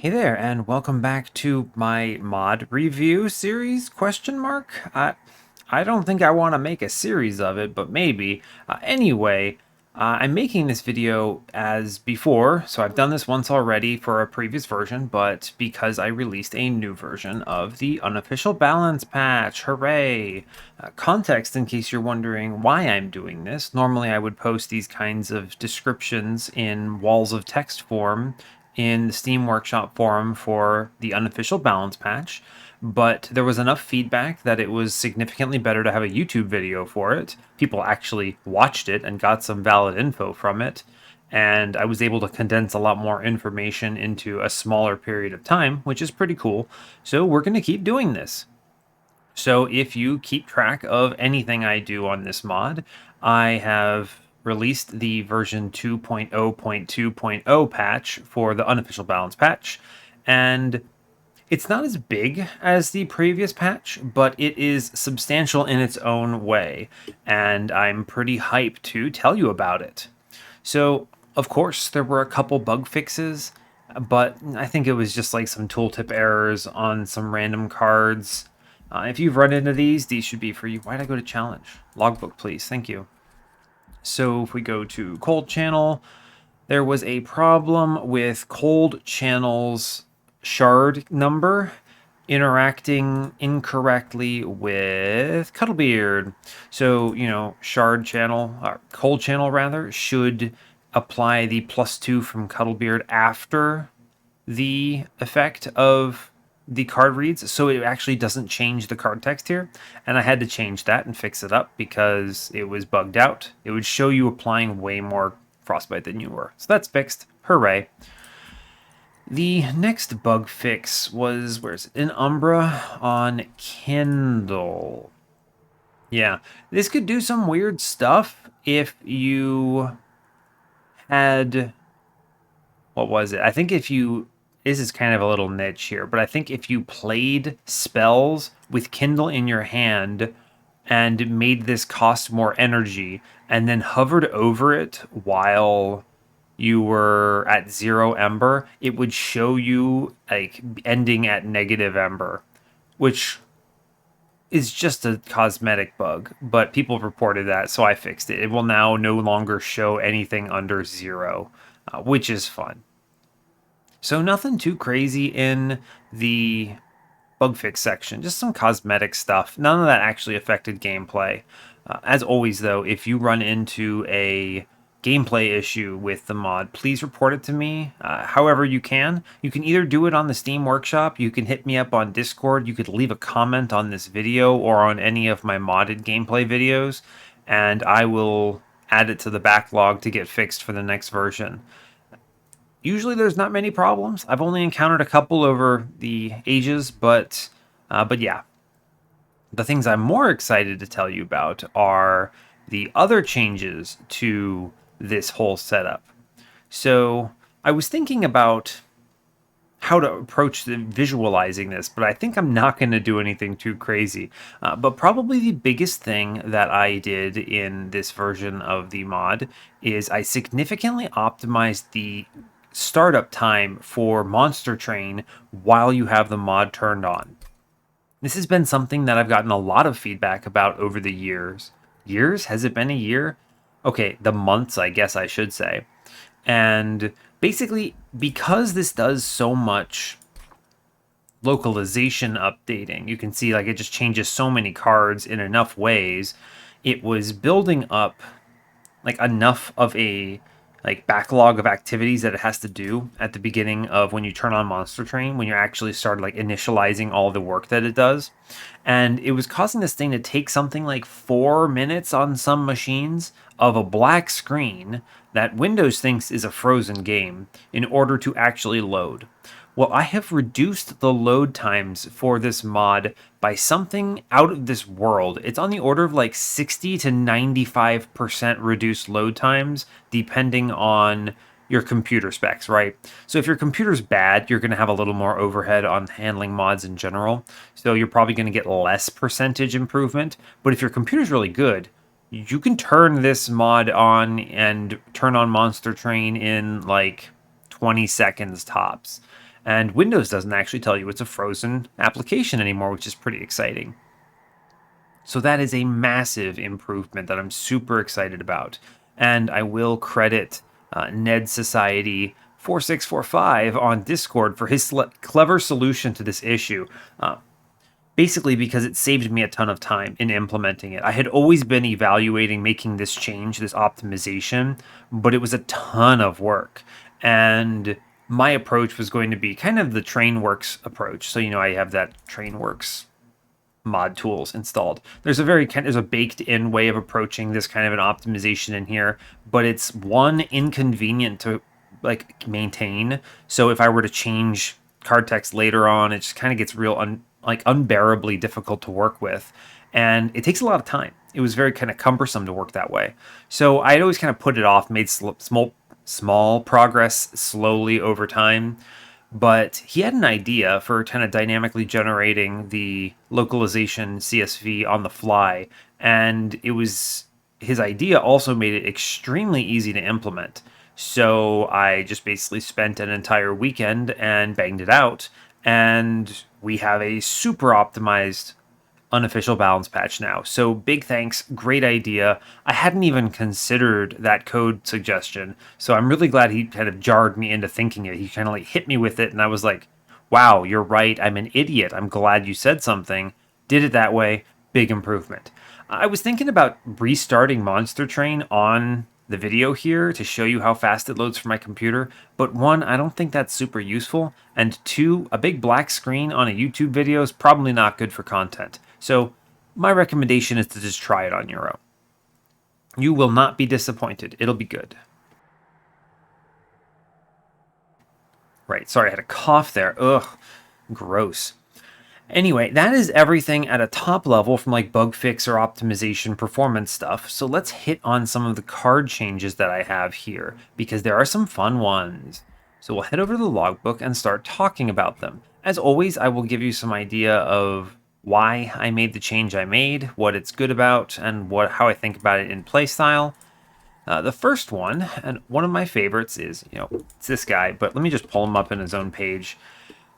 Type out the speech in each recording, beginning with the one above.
Hey there, and welcome back to my mod review series, question mark? I don't think I want to make a series of it, but maybe. I'm making this video as before, so I've done this once already for a previous version, but because I released a new version of the Unofficial Balance patch, hooray! Context, in case you're wondering why I'm doing this, normally I would post these kinds of descriptions in walls of text form in the Steam Workshop forum for the Unofficial Balance patch, but there was enough feedback that it was significantly better to have a YouTube video for it. People actually watched it and got some valid info from it, and I was able to condense a lot more information into a smaller period of time, which is pretty cool. So we're going to keep doing this. So if you keep track of anything I do on this mod, I have released the version 2.0.2.0 patch for the unofficial balance patch, and it's not as big as the previous patch, but it is substantial in its own way, and I'm pretty hyped to tell you about it. So, of course, there were a couple bug fixes, but I think it was just like some tooltip errors on some random cards. If you've run into these should be for you. Why'd I go to challenge? Logbook, please. Thank you. So if we go to cold channel, there was a problem with cold channel's shard number interacting incorrectly with Cuttlebeard. So, shard channel, cold channel rather, should apply the +2 from Cuttlebeard after the effect of the card reads, so it actually doesn't change the card text here. And I had to change that and fix it up because it was bugged out. It would show you applying way more frostbite than you were. So that's fixed. Hooray. The next bug fix was, where is it? In Umbra on Kindle. Yeah, this could do some weird stuff if you had, what was it? I think if you, this is kind of a little niche here, but I think if you played spells with Kindle in your hand and made this cost more energy and then hovered over it while you were at 0 ember, it would show you like ending at negative ember, which is just a cosmetic bug, but people reported that, so I fixed it. It will now no longer show anything under 0, which is fun. So nothing too crazy in the bug fix section, just some cosmetic stuff. None of that actually affected gameplay. As always, though, if you run into a gameplay issue with the mod, please report it to me however you can. You can either do it on the Steam Workshop, you can hit me up on Discord, you could leave a comment on this video or on any of my modded gameplay videos, and I will add it to the backlog to get fixed for the next version. Usually there's not many problems. I've only encountered a couple over the ages, but yeah. The things I'm more excited to tell you about are the other changes to this whole setup. So I was thinking about how to approach visualizing this, but I think I'm not going to do anything too crazy. But probably the biggest thing that I did in this version of the mod is I significantly optimized the startup time for Monster Train while you have the mod turned on. This has been something that I've gotten a lot of feedback about over the years. Years? Has it been a year? Okay, the months, I guess I should say. And basically, because this does so much localization updating, you can see like it just changes so many cards in enough ways, it was building up like enough of a backlog of activities that it has to do at the beginning of when you turn on Monster Train, when you actually start like initializing all the work that it does. And it was causing this thing to take something like 4 minutes on some machines of a black screen that Windows thinks is a frozen game in order to actually load. Well, I have reduced the load times for this mod by something out of this world. It's on the order of like 60 to 95% reduced load times, depending on your computer specs, right? So if your computer's bad, you're going to have a little more overhead on handling mods in general. So you're probably going to get less percentage improvement. But if your computer's really good, you can turn this mod on and turn on Monster Train in like 20 seconds tops. And Windows doesn't actually tell you it's a frozen application anymore, which is pretty exciting. So that is a massive improvement that I'm super excited about. And I will credit Ned Society 4645 on Discord for his clever solution to this issue. Basically, because it saved me a ton of time in implementing it. I had always been evaluating making this change, this optimization, but it was a ton of work. And my approach was going to be kind of the Trainworks approach. So, I have that Trainworks mod tools installed. There's a baked in way of approaching this kind of an optimization in here, but it's inconvenient to maintain. So if I were to change card text later on, it just kind of gets real unbearably difficult to work with, and it takes a lot of time. It was very kind of cumbersome to work that way. So I'd always kind of put it off, made small progress slowly over time. But he had an idea for kind of dynamically generating the localization CSV on the fly, and his idea also made it extremely easy to implement. So I just basically spent an entire weekend and banged it out, and we have a super optimized unofficial balance patch now. So big thanks, great idea. I hadn't even considered that code suggestion, so I'm really glad he kind of jarred me into thinking it. He kind of hit me with it, and I was like, wow, you're right, I'm an idiot. I'm glad you said something. Did it that way, big improvement. I was thinking about restarting Monster Train on the video here to show you how fast it loads for my computer, but one, I don't think that's super useful, and two, a big black screen on a YouTube video is probably not good for content. So my recommendation is to just try it on your own. You will not be disappointed. It'll be good. Right, sorry, I had a cough there. Ugh, gross. Anyway, that is everything at a top level from bug fix or optimization performance stuff. So let's hit on some of the card changes that I have here, because there are some fun ones. So we'll head over to the logbook and start talking about them. As always, I will give you some idea of why I made the change I made, what it's good about, and how I think about it in playstyle. The first one, and one of my favorites, is, it's this guy, but let me just pull him up in his own page.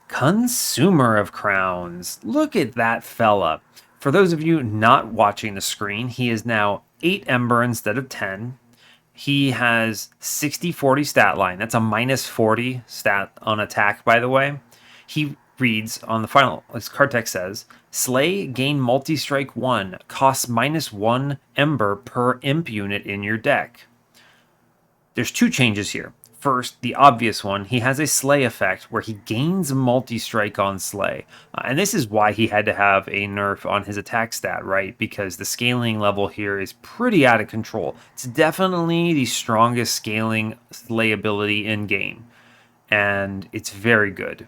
Consumer of Crowns. Look at that fella. For those of you not watching the screen, he is now 8 Ember instead of 10. He has 60-40 stat line. That's a minus 40 stat on attack, by the way. He reads on the final, as card text says, Slay, gain multi-strike 1, costs minus 1 Ember per imp unit in your deck. There's two changes here. First, the obvious one, he has a Slay effect where he gains multi-strike on Slay. And this is why he had to have a nerf on his attack stat, right? Because the scaling level here is pretty out of control. It's definitely the strongest scaling Slay ability in game, and it's very good.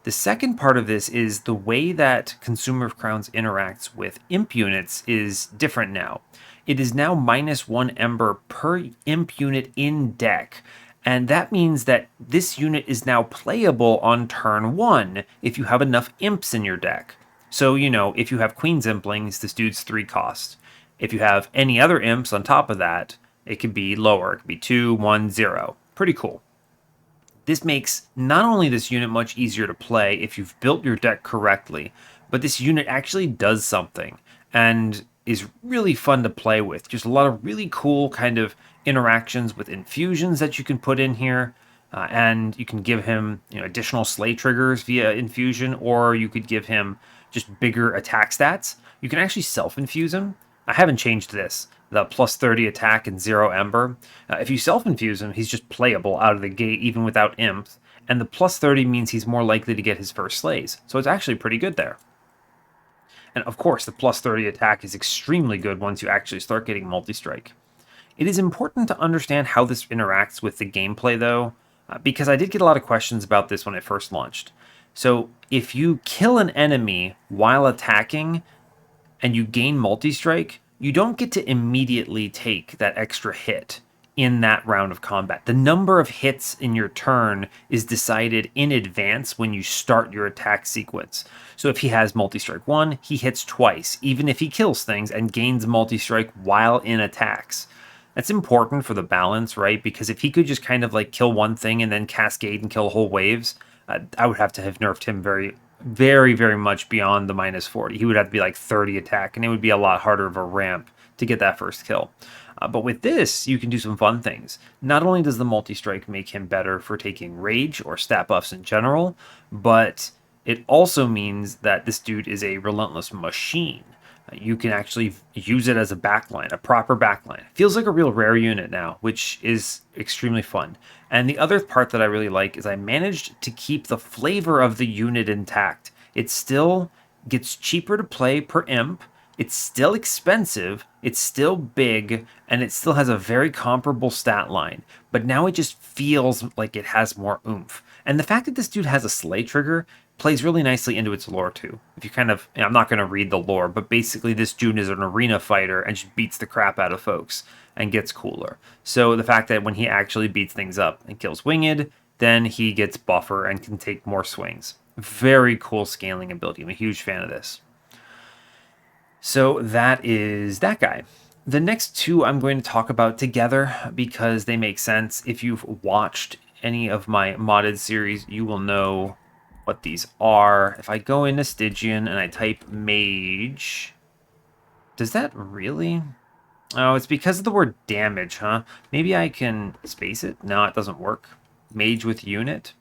The second part of this is the way that Consumer of Crowns interacts with imp units is different now. It is now minus 1 Ember per imp unit in deck. And that means that this unit is now playable on turn 1 if you have enough imps in your deck. So, if you have Queen's Implings, this dude's 3 cost. If you have any other imps on top of that, it could be lower. It could be 2, 1, 0. Pretty cool. This makes not only this unit much easier to play if you've built your deck correctly, but this unit actually does something and is really fun to play with. Just a lot of really cool kind of interactions with infusions that you can put in here, and you can give him additional slay triggers via infusion, or you could give him just bigger attack stats. You can actually self-infuse him. I haven't changed this. The plus 30 attack and 0 Ember. If you self-infuse him, he's just playable out of the gate even without imps, and the plus 30 means he's more likely to get his first slays, so it's actually pretty good there. And of course, the plus 30 attack is extremely good once you actually start getting multi-strike. It is important to understand how this interacts with the gameplay, though, because I did get a lot of questions about this when it first launched. So if you kill an enemy while attacking and you gain multi-strike, you don't get to immediately take that extra hit in that round of combat. The number of hits in your turn is decided in advance when you start your attack sequence. So if he has multi-strike 1, he hits twice, even if he kills things and gains multi-strike while in attacks. That's important for the balance, right? Because if he could just kind of kill one thing and then cascade and kill whole waves, I would have to have nerfed him very, very, very much beyond the -40. He would have to be like 30 attack, and it would be a lot harder of a ramp to get that first kill. But with this, you can do some fun things. Not only does the multi-strike make him better for taking rage or stat buffs in general, but it also means that this dude is a relentless machine. You can actually use it as a backline, a proper backline. Feels like a real rare unit now, which is extremely fun. And the other part that I really like is I managed to keep the flavor of the unit intact. It still gets cheaper to play per imp. It's still expensive, it's still big, and it still has a very comparable stat line. But now it just feels like it has more oomph. And the fact that this dude has a slay trigger plays really nicely into its lore too. If you kind of, I'm not going to read the lore, but basically this dude is an arena fighter and just beats the crap out of folks and gets cooler. So the fact that when he actually beats things up and kills Winged, then he gets buffer and can take more swings. Very cool scaling ability. I'm a huge fan of this. So that is that guy. The next two I'm going to talk about together because they make sense. If you've watched any of my modded series, you will know what these are. If I go into Stygian and I type mage, does that really? Oh, it's because of the word damage, huh? Maybe I can space it? No, it doesn't work. Mage with unit?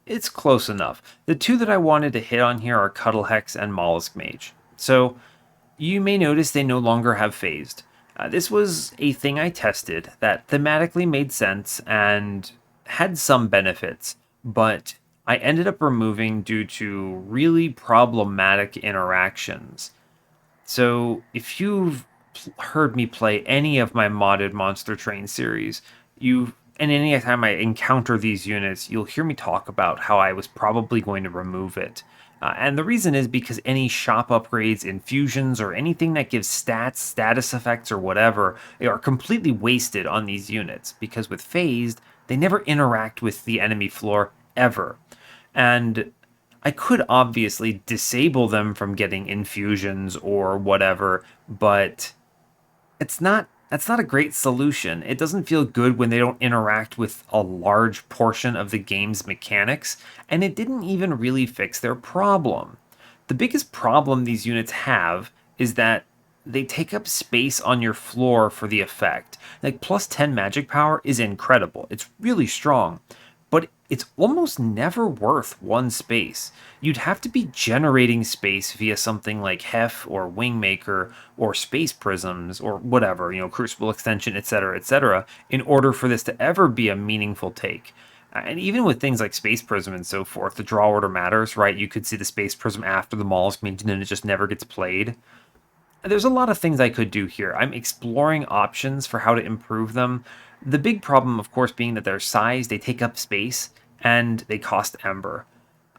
It's close enough. The two that I wanted to hit on here are Cuttlehex and Molluscmage. So you may notice they no longer have phased. This was a thing I tested that thematically made sense and had some benefits, but I ended up removing due to really problematic interactions. So if you've heard me play any of my modded Monster Train series, and any time I encounter these units, you'll hear me talk about how I was probably going to remove it. And the reason is because any shop upgrades, infusions, or anything that gives stats, status effects, or whatever, they are completely wasted on these units. Because with phased, they never interact with the enemy floor ever. And I could obviously disable them from getting infusions or whatever, but that's not a great solution. It doesn't feel good when they don't interact with a large portion of the game's mechanics, and it didn't even really fix their problem. The biggest problem these units have is that they take up space on your floor for the effect. Like plus 10 magic power is incredible. It's really strong, but it's almost never worth one space. You'd have to be generating space via something like Hef or Wingmaker or Space Prisms or whatever, Crucible Extension, etc., in order for this to ever be a meaningful take. And even with things like Space Prism and so forth, the draw order matters, right? You could see the Space Prism after the Molluscmage and then it just never gets played. There's a lot of things I could do here. I'm exploring options for how to improve them. The big problem, of course, being that their size, they take up space, and they cost Ember.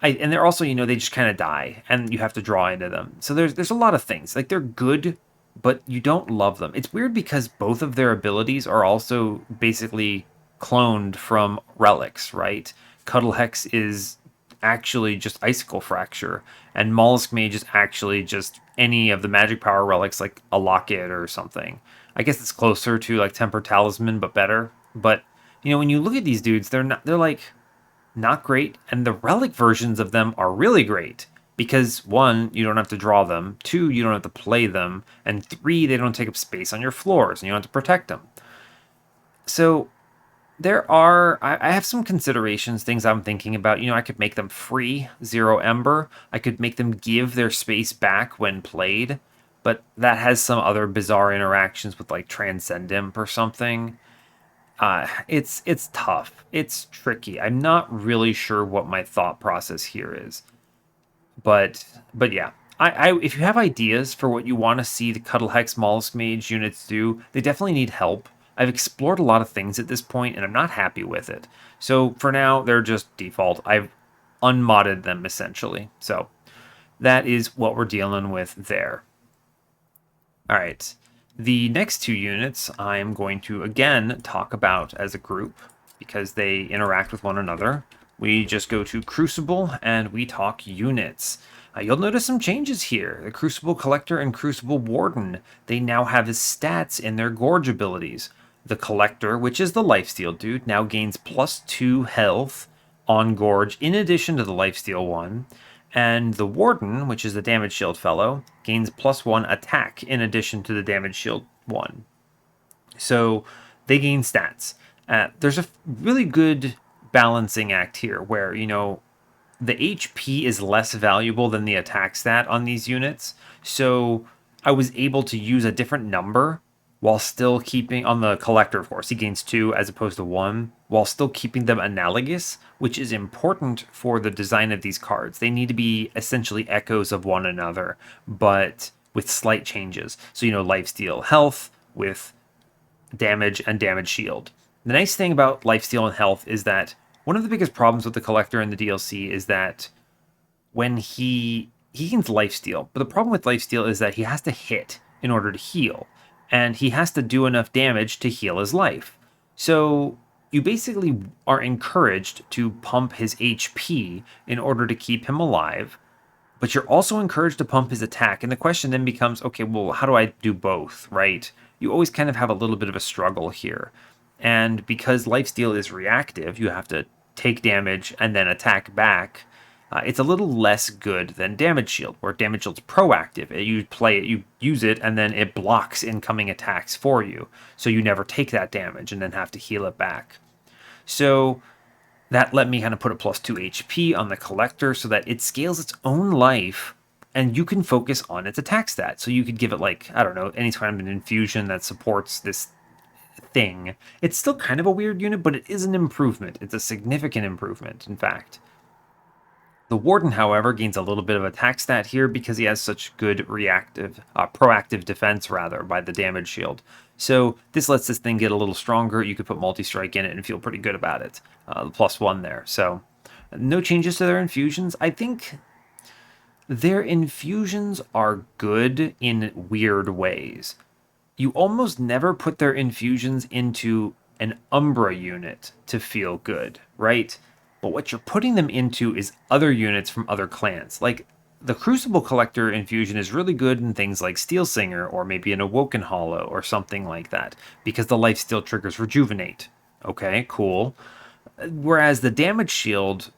And they're also, they just kind of die, and you have to draw into them. So there's a lot of things. Like, they're good, but you don't love them. It's weird because both of their abilities are also basically cloned from relics, right? Cuttlehex is actually just Icicle Fracture, and Molluscmage is actually just any of the magic power relics like a Locket or something. I guess it's closer to like Temper Talisman, but better. But when you look at these dudes, they're like not great, and the relic versions of them are really great because one, you don't have to draw them, two, you don't have to play them, and three, they don't take up space on your floors, and you don't have to protect them. So I have some considerations, things I'm thinking about. I could make them free, 0 Ember. I could make them give their space back when played, but that has some other bizarre interactions with like Transcend Imp or something. It's tough. It's tricky. I'm not really sure what my thought process here is, but yeah. If you have ideas for what you want to see the Cuttlehex Molluscmage units do, they definitely need help. I've explored a lot of things at this point, and I'm not happy with it. So for now, they're just default. I've unmodded them, essentially. So that is what we're dealing with there. All right. The next two units I'm going to, again, talk about as a group because they interact with one another. We just go to Crucible, and we talk units. You'll notice some changes here. The Crucible Collector and Crucible Warden, they now have his stats in their Gorge abilities. The Collector, which is the lifesteal dude, now gains +2 health, on Gorge in addition to the lifesteal one. And the Warden, which is the damage shield fellow, gains +1 attack in addition to the damage shield one. So they gain stats. There's a really good balancing act here where, the HP is less valuable than the attack stat on these units. So I was able to use a different number while still keeping, on the collector, of course, he gains 2 as opposed to 1, while still keeping them analogous, which is important for the design of these cards. They need to be essentially echoes of one another, but with slight changes. So, lifesteal health with damage and damage shield. The nice thing about lifesteal and health is that one of the biggest problems with the collector in the DLC is that when he gains lifesteal, but the problem with lifesteal is that he has to hit in order to heal, and he has to do enough damage to heal his life. So you basically are encouraged to pump his HP in order to keep him alive, but you're also encouraged to pump his attack. And the question then becomes, okay, well, how do I do both, right? You always kind of have a little bit of a struggle here. And because lifesteal is reactive, you have to take damage and then attack back. It's a little less good than damage shield, where damage shield's proactive. You play it, you use it, and then it blocks incoming attacks for you. So you never take that damage and then have to heal it back. So that let me kind of put a +2 HP on the collector so that it scales its own life and you can focus on its attack stat. So you could give it, like, I don't know, any kind of an infusion that supports this thing. It's still kind of a weird unit, but it is an improvement. It's a significant improvement, in fact. The Warden, however, gains a little bit of attack stat here because he has such good proactive defense, rather, by the damage shield. So this lets this thing get a little stronger. You could put multi-strike in it and feel pretty good about it. +1 there. So no changes to their infusions. I think their infusions are good in weird ways. You almost never put their infusions into an Umbra unit to feel good, right? But what you're putting them into is other units from other clans. Like, the Crucible Collector infusion is really good in things like Steel Singer or maybe an Awoken Hollow or something like that, because the lifesteal triggers Rejuvenate. Okay, cool. Whereas the Damage Shield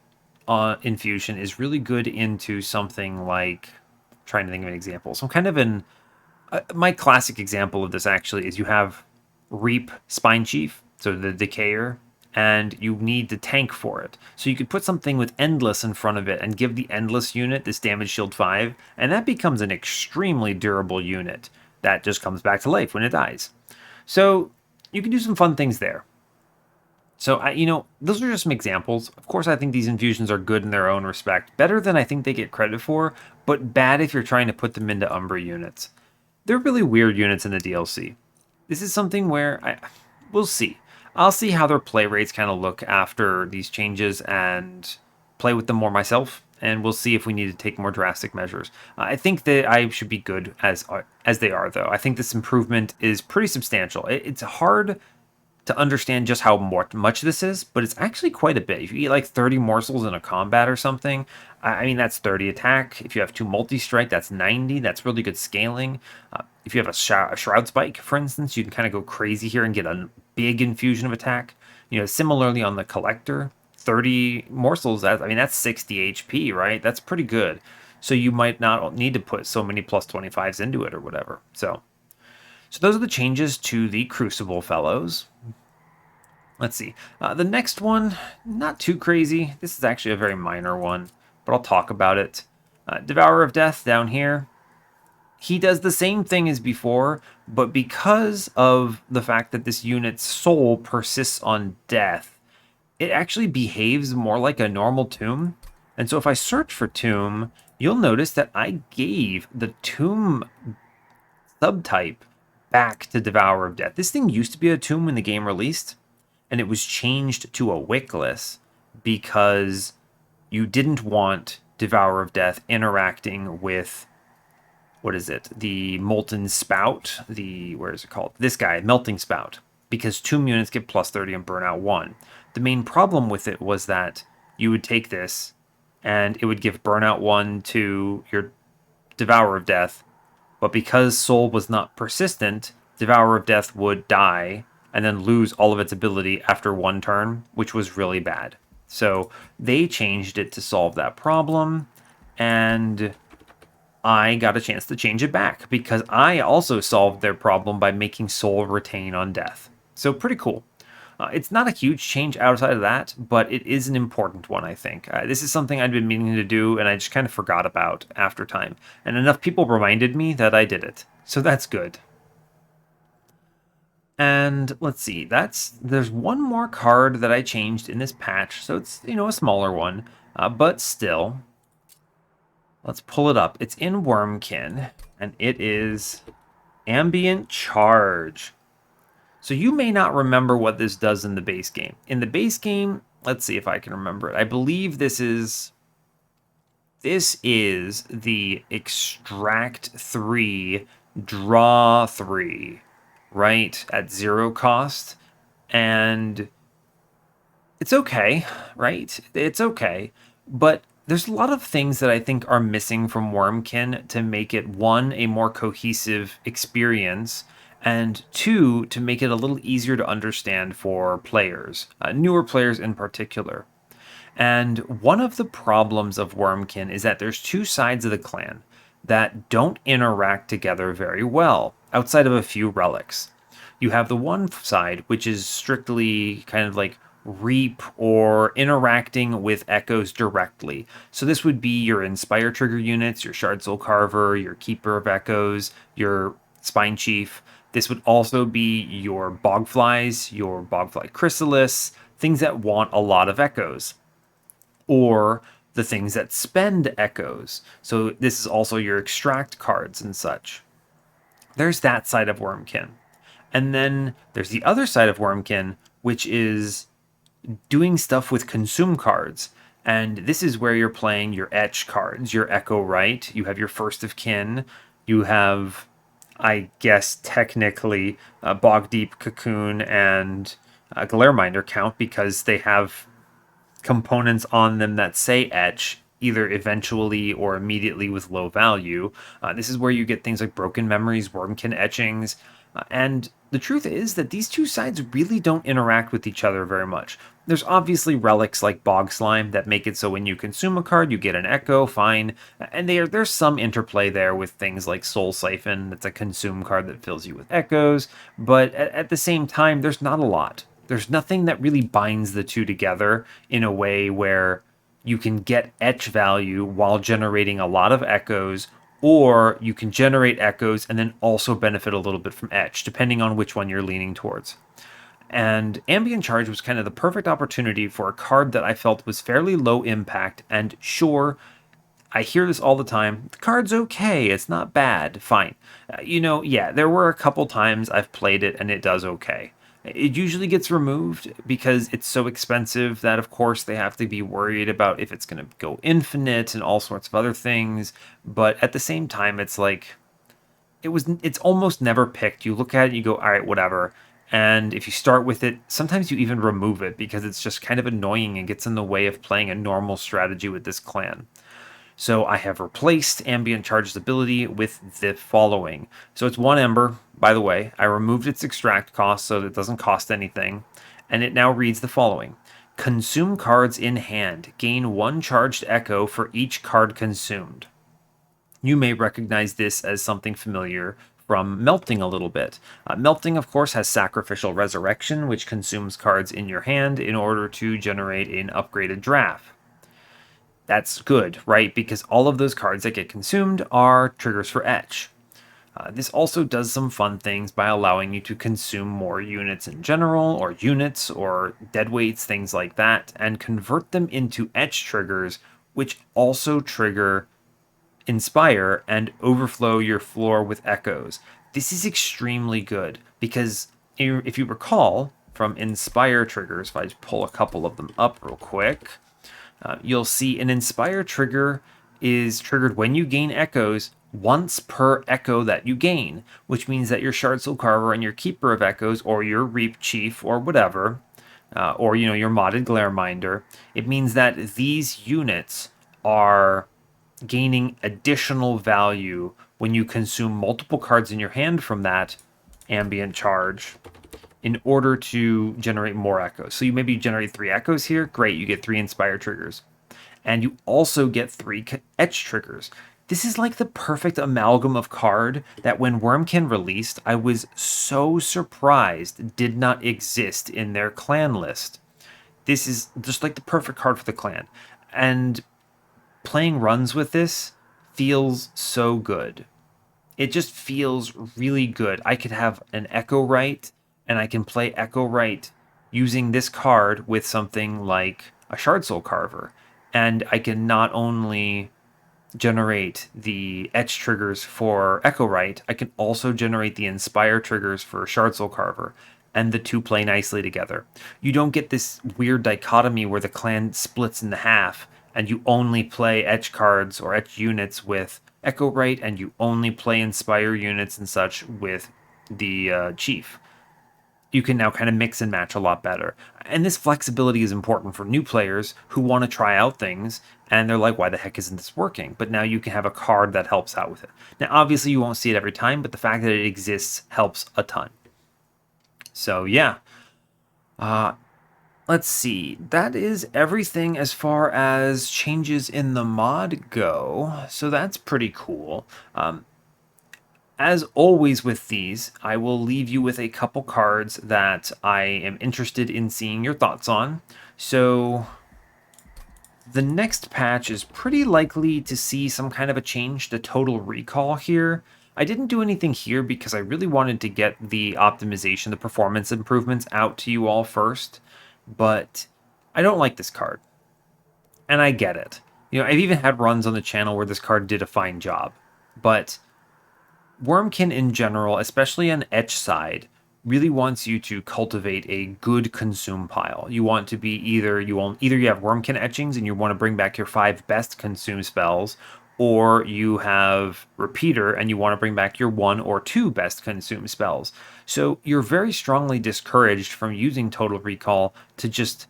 infusion is really good into something like, I'm trying to think of an example. So kind of an my classic example of this actually is you have Reap Spine Chief, so the Decayer, and you need the tank for it. So you could put something with Endless in front of it and give the Endless unit this damage shield 5, and that becomes an extremely durable unit that just comes back to life when it dies. So you can do some fun things there. So, those are just some examples. Of course, I think these infusions are good in their own respect. Better than I think they get credit for, but bad if you're trying to put them into Umbra units. They're really weird units in the DLC. This is something where we'll see. I'll see how their play rates kind of look after these changes and play with them more myself, and we'll see if we need to take more drastic measures. I think that I should be good as they are, though. I think this improvement is pretty substantial. It's hard to understand just how much this is, but it's actually quite a bit. If you eat like 30 morsels in a combat or something, I mean, that's 30 attack. If you have 2 multi-strike, that's 90. That's really good scaling. If you have a Shroud Spike, for instance, you can kind of go crazy here and get a big infusion of attack. Similarly on the Collector, 30 morsels, that's 60 HP, right? That's pretty good. So you might not need to put so many +25s into it or whatever. So those are the changes to the Crucible fellows. Let's see. The next one, not too crazy. This is actually a very minor one, but I'll talk about it. Devourer of Death down here. He does the same thing as before, but because of the fact that this unit's soul persists on death, it actually behaves more like a normal tomb. And so if I search for tomb, you'll notice that I gave the tomb subtype back to Devourer of Death. This thing used to be a tomb when the game released, and it was changed to a wickless because you didn't want Devourer of Death interacting with, the Molten Spout, where is it called? This guy, Melting Spout, because tomb units get +30 and burnout 1. The main problem with it was that you would take this, and it would give burnout 1 to your Devourer of Death, but because Soul was not persistent, Devourer of Death would die and then lose all of its ability after 1 turn, which was really bad. So they changed it to solve that problem, and I got a chance to change it back because I also solved their problem by making Soul retain on death. So pretty cool. It's not a huge change outside of that, but it is an important one, I think. This is something I'd been meaning to do, and I just kind of forgot about after time. And enough people reminded me that I did it. So that's good. And let's see, there's one more card that I changed in this patch, so it's, a smaller one, but still. Let's pull it up. It's in Wormkin, and it is Ambient Charge. So you may not remember what this does in the base game. In the base game, let's see if I can remember it. I believe this is the extract 3, draw 3, right? At 0 cost. And it's okay, right? It's okay. But there's a lot of things that I think are missing from Wormkin to make it, one, a more cohesive experience, and two, to make it a little easier to understand for players, newer players in particular. And one of the problems of Wormkin is that there's two sides of the clan that don't interact together very well, outside of a few relics. You have the one side, which is strictly kind of like reap or interacting with echoes directly. So this would be your Inspire trigger units, your Shard Soul Carver, your Keeper of Echoes, your Spine Chief. This would also be your Bogflies, your Bogfly Chrysalis, things that want a lot of echoes, or the things that spend echoes. So this is also your extract cards and such. There's that side of Wormkin. And then there's the other side of Wormkin, which is doing stuff with consume cards. And this is where you're playing your etch cards, your Echo Right. You have your First of Kin. You have, I guess, technically, Bog Deep, Cocoon, and Glareminder count because they have components on them that say etch, either eventually or immediately with low value. This is where you get things like Broken Memories, Wormkin etchings, and the truth is that these two sides really don't interact with each other very much. There's obviously relics like Bog Slime that make it so when you consume a card, you get an echo, fine. And there's some interplay there with things like Soul Siphon, that's a consume card that fills you with echoes, but at the same time, there's not a lot. There's nothing that really binds the two together in a way where you can get etch value while generating a lot of echoes, or you can generate echoes and then also benefit a little bit from etch, depending on which one you're leaning towards. And Ambient Charge was kind of the perfect opportunity for a card that I felt was fairly low impact. And sure, I hear this all the time. The card's okay. It's not bad. Fine. Yeah, there were a couple times I've played it and it does okay. It usually gets removed because it's so expensive that, of course, they have to be worried about if it's going to go infinite and all sorts of other things. But at the same time, it's like it's almost never picked. You look at it, and you go, all right, whatever. And if you start with it, sometimes you even remove it because it's just kind of annoying and gets in the way of playing a normal strategy with this clan. So I have replaced Ambient Charge's ability with the following. So it's one Ember, by the way. I removed its extract cost so that it doesn't cost anything. And it now reads the following. Consume cards in hand. Gain one charged echo for each card consumed. You may recognize this as something familiar from Melting a little bit. Melting, of course, has Sacrificial Resurrection, which consumes cards in your hand in order to generate an upgraded draft. That's good, right? Because all of those cards that get consumed are triggers for etch. This also does some fun things by allowing you to consume more units in general, or units, or deadweights, things like that, and convert them into etch triggers, which also trigger Inspire and overflow your floor with echoes. This is extremely good because if you recall from Inspire triggers, if I just pull a couple of them up real quick, you'll see an Inspire trigger is triggered when you gain echoes once per echo that you gain, which means that your Shard Soul Carver and your Keeper of Echoes, or your Reap Chief, or whatever, or your modded Glareminder, it means that these units are gaining additional value when you consume multiple cards in your hand from that Ambient Charge. in order to generate more echoes. So you maybe generate 3 echoes here, great, you get 3 inspire triggers. And you also get 3 etch triggers. This is like the perfect amalgam of card that when Wurmkin released, I was so surprised did not exist in their clan list. This is just like the perfect card for the clan. And playing runs with this feels so good. It just feels really good. I could have an Echo Right, and I can play Echo Right using this card with something like a Shard Soul Carver. And I can not only generate the etch triggers for Echo Right, I can also generate the inspire triggers for Shard Soul Carver, and the two play nicely together. You don't get this weird dichotomy where the clan splits in half and you only play etch cards or etch units with Echo Right, and you only play inspire units and such with the chief. You can now kind of mix and match a lot better. And this flexibility is important for new players who want to try out things and they're like, why the heck isn't this working? But now you can have a card that helps out with it. Now, obviously, you won't see it every time, but the fact that it exists helps a ton. So, yeah. Let's see. That is everything as far as changes in the mod go. So that's pretty cool. As always with these, I will leave you with a couple cards that I am interested in seeing your thoughts on. So the next patch is pretty likely to see some kind of a change to Total Recall here. I didn't do anything here because I really wanted to get the optimization, the performance improvements out to you all first, but I don't like this card. And I get it. You know, I've even had runs on the channel where this card did a fine job, but Wurmkin in general, especially on etch side, really wants you to cultivate a good consume pile. You want to be either you have Wurmkin etchings and you want to bring back your 5 best consume spells, or you have Repeater and you want to bring back your 1 or 2 best consume spells. So you're very strongly discouraged from using Total Recall to just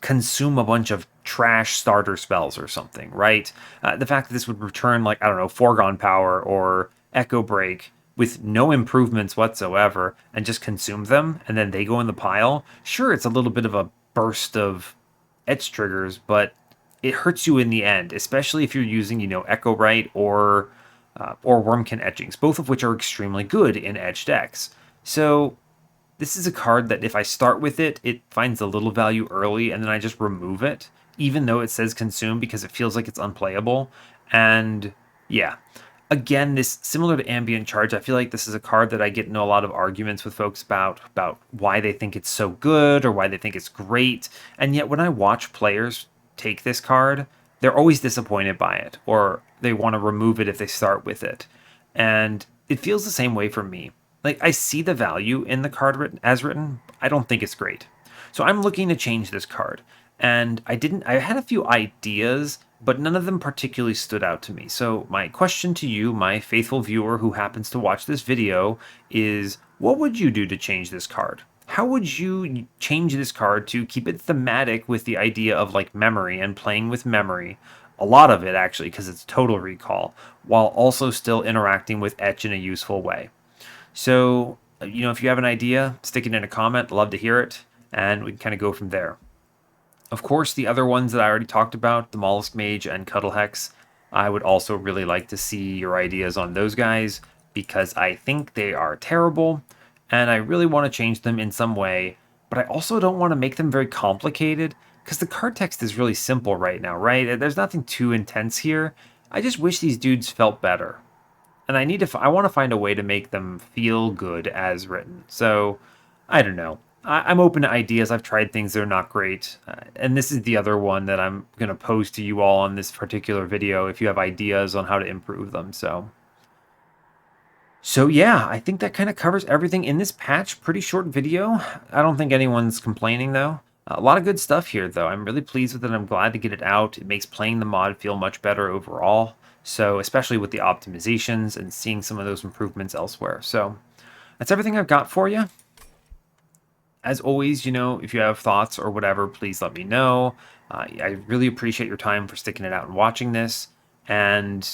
consume a bunch of trash starter spells or something, right? The fact that this would return, like, I don't know, Foregone Power or Echo Break with no improvements whatsoever and just consume them and then they go in the pile. Sure, it's a little bit of a burst of etch triggers, but it hurts you in the end, especially if you're using, you know, Echo Right or Wurmkin etchings, both of which are extremely good in etch decks. So this is a card that if I start with it, it finds a little value early and then I just remove it, even though it says consume, because it feels like it's unplayable. And yeah, again, this similar to Ambient Charge, I feel like this is a card that I get into a lot of arguments with folks about why they think it's so good or why they think it's great. And yet when I watch players take this card, they're always disappointed by it, or they want to remove it if they start with it. And it feels the same way for me. Like, I see the value in the card written. I don't think it's great. So I'm looking to change this card. And I had a few ideas, but none of them particularly stood out to me. So my question to you, my faithful viewer who happens to watch this video, is what would you do to change this card? How would you change this card to keep it thematic with the idea of like memory and playing with memory? A lot of it actually, because it's Total Recall, while also still interacting with Etch in a useful way. So, you know, if you have an idea, stick it in a comment. Love to hear it, and we can kind of go from there. Of course, the other ones that I already talked about, the Molluscmage and Cuttlehex, I would also really like to see your ideas on those guys, because I think they are terrible, and I really want to change them in some way, but I also don't want to make them very complicated, because the card text is really simple right now, right? There's nothing too intense here. I just wish these dudes felt better. And I want to find a way to make them feel good as written. So, I don't know. I'm open to ideas. I've tried things that are not great. And this is the other one that I'm going to pose to you all on this particular video if you have ideas on how to improve them. So yeah, I think that kind of covers everything in this patch. Pretty short video. I don't think anyone's complaining though. A lot of good stuff here though. I'm really pleased with it. I'm glad to get it out. It makes playing the mod feel much better overall. So especially with the optimizations and seeing some of those improvements elsewhere. So that's everything I've got for you. As always, you know, if you have thoughts or whatever, please let me know. I really appreciate your time for sticking it out and watching this. And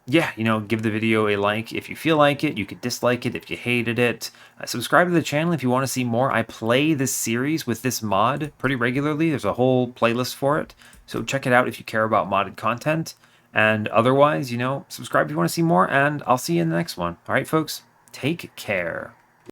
yeah, give the video a like if you feel like it. You could dislike it if you hated it. Subscribe to the channel if you want to see more. I play this series with this mod pretty regularly. There's a whole playlist for it. So check it out if you care about modded content. And otherwise, subscribe if you want to see more. And I'll see you in the next one. All right, folks, take care.